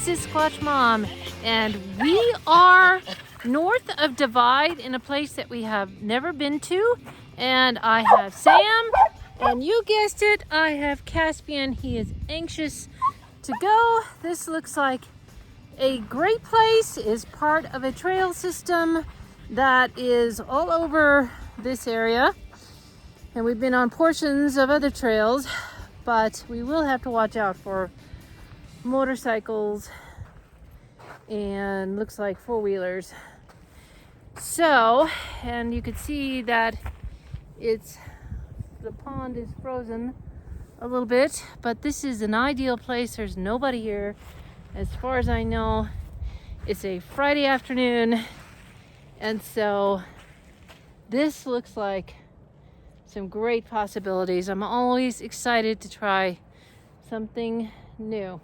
Sasquatch Mom, and we are north of Divide in a place that we have never been to. And I have Sam, and you guessed it, I have Caspian. He is anxious to go. This looks like a great place. Is part of a trail system that is all over this area. And we've been on portions of other trails, but we will have to watch out for motorcycles and looks like four-wheelers. So, and you could see that the pond is frozen a little bit, but this is an ideal place. There's nobody here as far as I know. It's a Friday afternoon, and so this looks like some great possibilities. I'm always excited to try something new.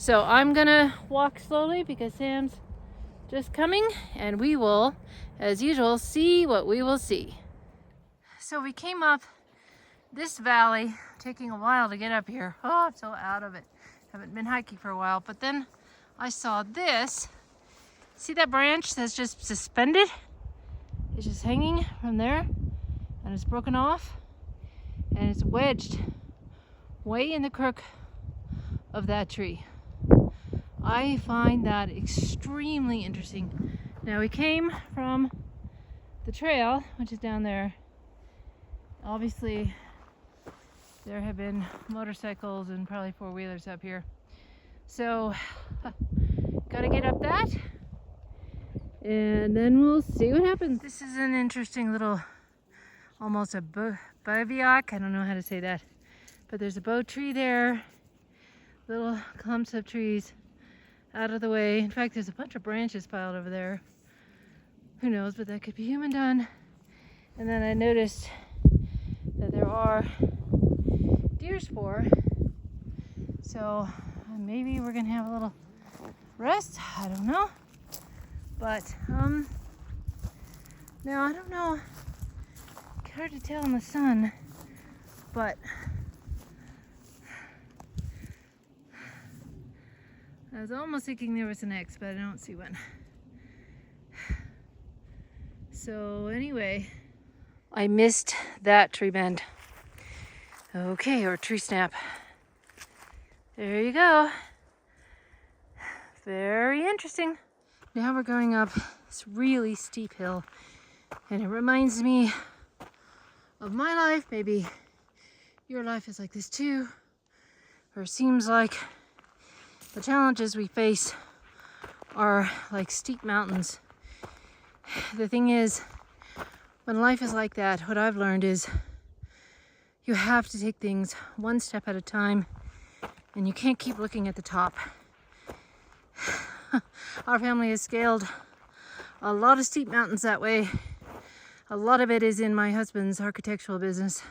So I'm gonna walk slowly because Sam's just coming, and we will, as usual, see what we will see. So we came up this valley, taking a while to get up here. Oh, I'm so out of it. Haven't been hiking for a while, but then I saw this. See that branch that's just suspended? It's just hanging from there, and it's broken off, and it's wedged way in the crook of that tree. I find that extremely interesting. Now we came from the trail, which is down there. Obviously, there have been motorcycles and probably four-wheelers up here. So, gotta get up that, and then we'll see what happens. This is an interesting little, almost a bivouac. I don't know how to say that. But there's a bow tree there, little clumps of trees out of the way. In fact, there's a bunch of branches piled over there. Who knows, but that could be human done. And then I noticed that there are deer spoor. So maybe we're gonna have a little rest. I don't know. But now I don't know. It's hard to tell in the sun, but I was almost thinking there was an X, but I don't see one. So anyway, I missed that tree bend. Okay, or tree snap. There you go. Very interesting. Now we're going up this really steep hill, and it reminds me of my life. Maybe your life is like this too, or it seems like the challenges we face are like steep mountains. The thing is, when life is like that, what I've learned is you have to take things one step at a time, and you can't keep looking at the top. Our family has scaled a lot of steep mountains that way. A lot of it is in my husband's architectural business.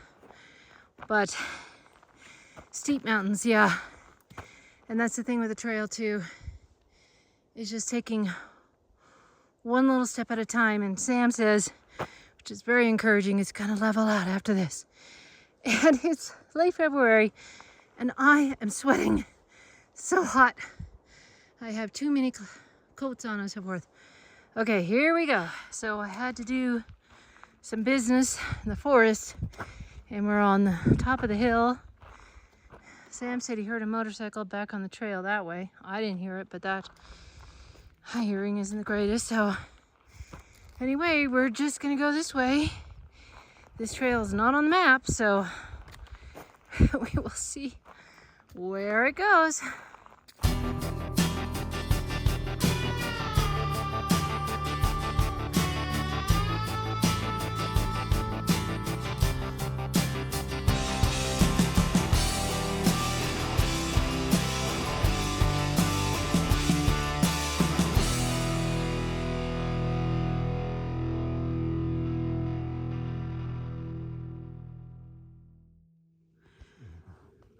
But steep mountains, yeah. And that's the thing with the trail too, is just taking one little step at a time. And Sam says, which is very encouraging, it's gonna level out after this. And it's late February, and I am sweating so hot. I have too many coats on and so forth. Okay, here we go. So I had to do some business in the forest, and we're on the top of the hill. Sam said he heard a motorcycle back on the trail that way. I didn't hear it, but that my hearing isn't the greatest. So anyway, we're just gonna go this way. This trail is not on the map, so we will see where it goes.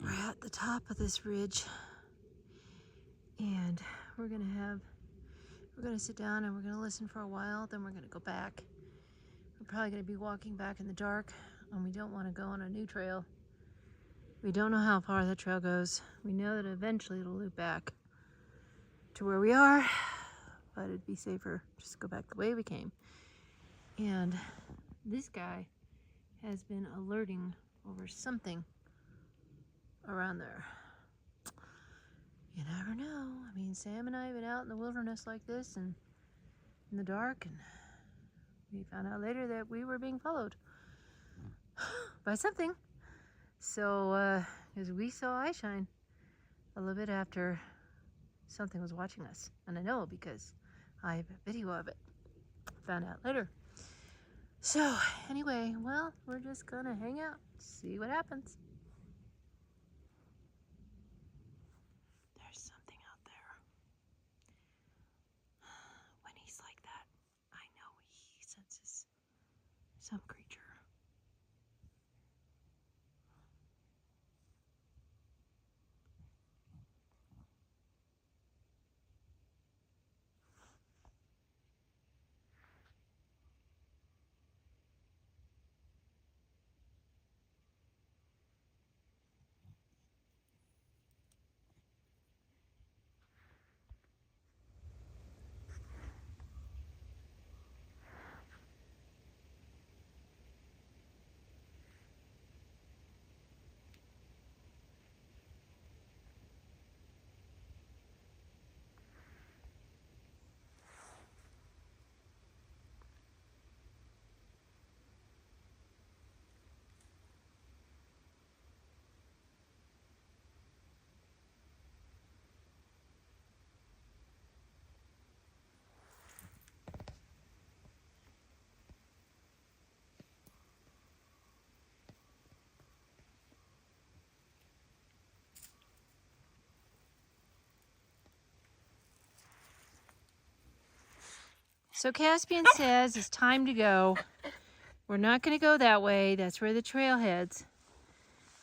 We're at the top of this ridge, and we're gonna sit down and we're gonna listen for a while, then we're gonna go back. We're probably gonna be walking back in the dark, and we don't want to go on a new trail. We don't know how far that trail goes. We know that eventually it'll loop back. to where we are, but it'd be safer just to go back the way we came. And this guy has been alerting over something around there. You never know. I mean, Sam and I have been out in the wilderness like this and in the dark, and we found out later that we were being followed by something. So, because we saw eye shine a little bit after something was watching us. And I know because I have a video of it. Found out later. So, anyway, well, we're just gonna hang out, see what happens. There's something out there. When he's like that, I know he senses some creature. So Caspian says it's time to go. We're not going to go that way. That's where the trail heads.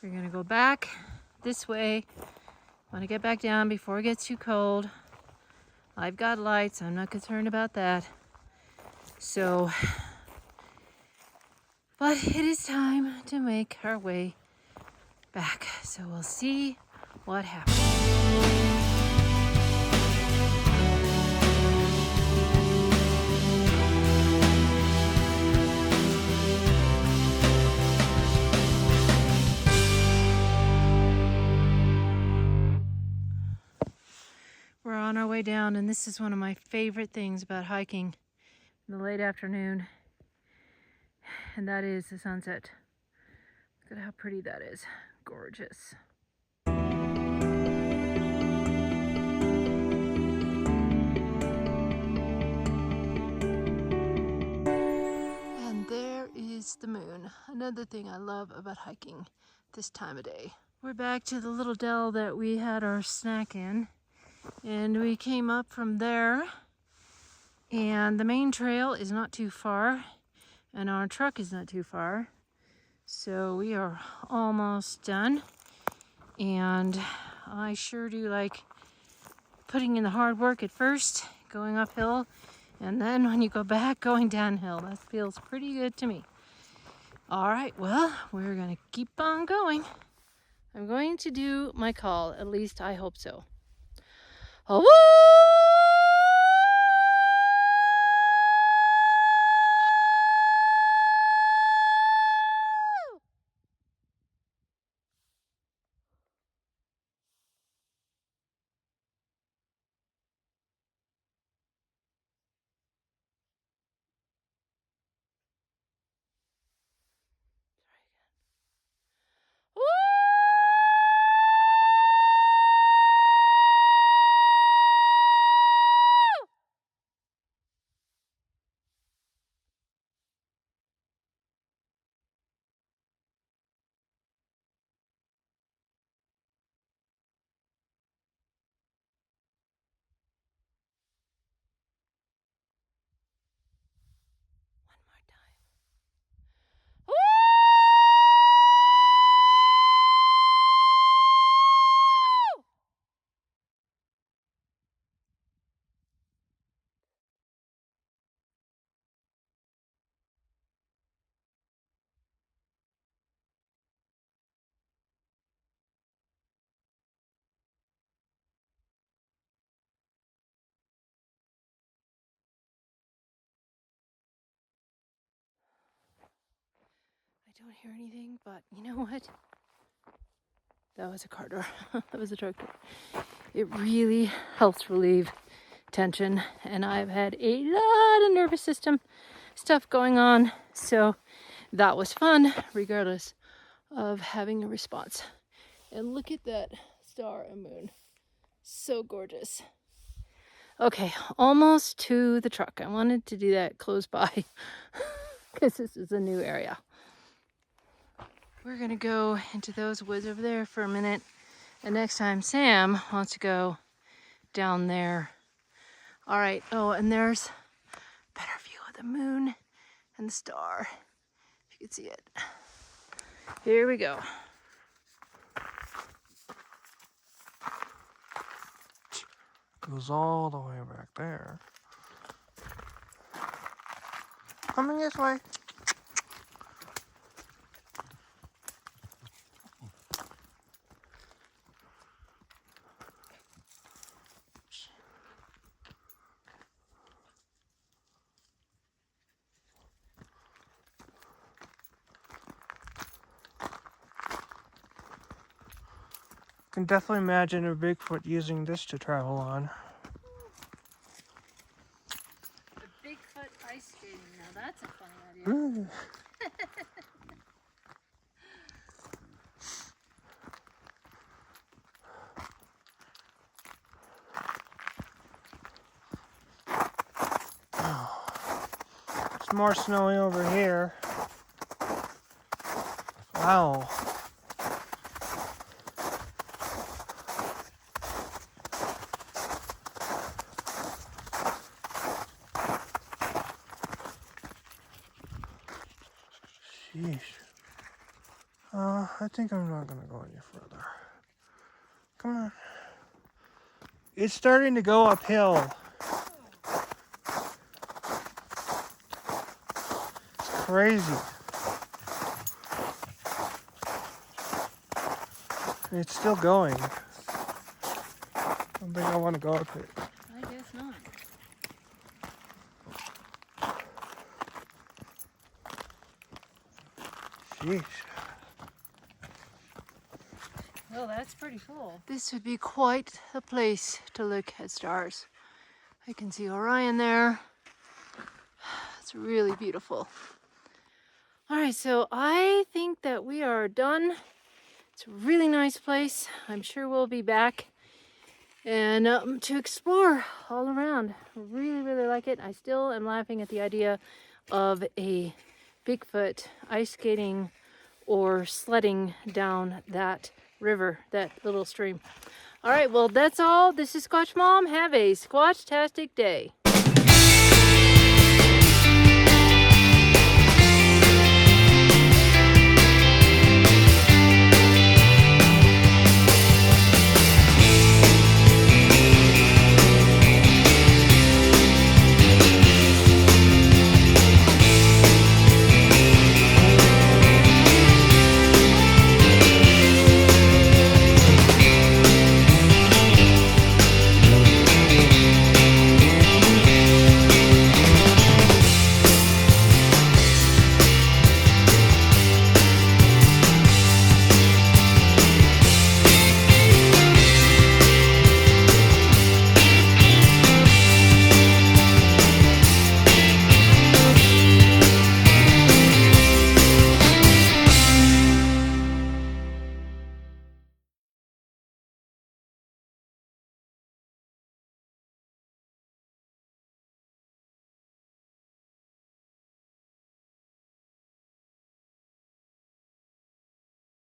We're going to go back this way. Want to get back down before it gets too cold. I've got lights. I'm not concerned about that. So, but it is time to make our way back. So we'll see what happens. We're on our way down, and this is one of my favorite things about hiking in the late afternoon, and that is the sunset. Look at how pretty that is. Gorgeous. And there is the moon. Another thing I love about hiking this time of day. We're back to the little dell that we had our snack in. And we came up from there, and the main trail is not too far, and our truck is not too far. So we are almost done, and I sure do like putting in the hard work at first, going uphill, and then when you go back, going downhill. That feels pretty good to me. All right, well, we're gonna keep on going. I'm going to do my call, at least I hope so. Oh, woo! don't hear anything, but you know what? That was a car door. That was a truck door. It really helps relieve tension, and I've had a lot of nervous system stuff going on, so that was fun regardless of having a response. And look at that star and moon. So gorgeous. Okay, almost to the truck. I wanted to do that close by because this is a new area. We're gonna go into those woods over there for a minute, and next time Sam wants to go down there. All right, oh, and there's a better view of the moon and the star, if you can see it. Here we go. Goes all the way back there. Coming this way. Can definitely imagine a Bigfoot using this to travel on. The Bigfoot ice skating. Now that's a funny idea. It's more snowy over here. Wow. Sheesh. I think I'm not gonna go any further. Come on. It's starting to go uphill. It's crazy. And it's still going. I don't think I want to go up it. I guess not. Sheesh. Well, that's pretty cool. This would be quite a place to look at stars. I can see Orion there. It's really beautiful. All right, so I think that we are done. It's a really nice place. I'm sure we'll be back and to explore all around. Really, really like it. I still am laughing at the idea of a Bigfoot ice skating or sledding down that river, that little stream. All right, well, that's all. This is Sasquatch Mom. Have a Squatch-tastic day.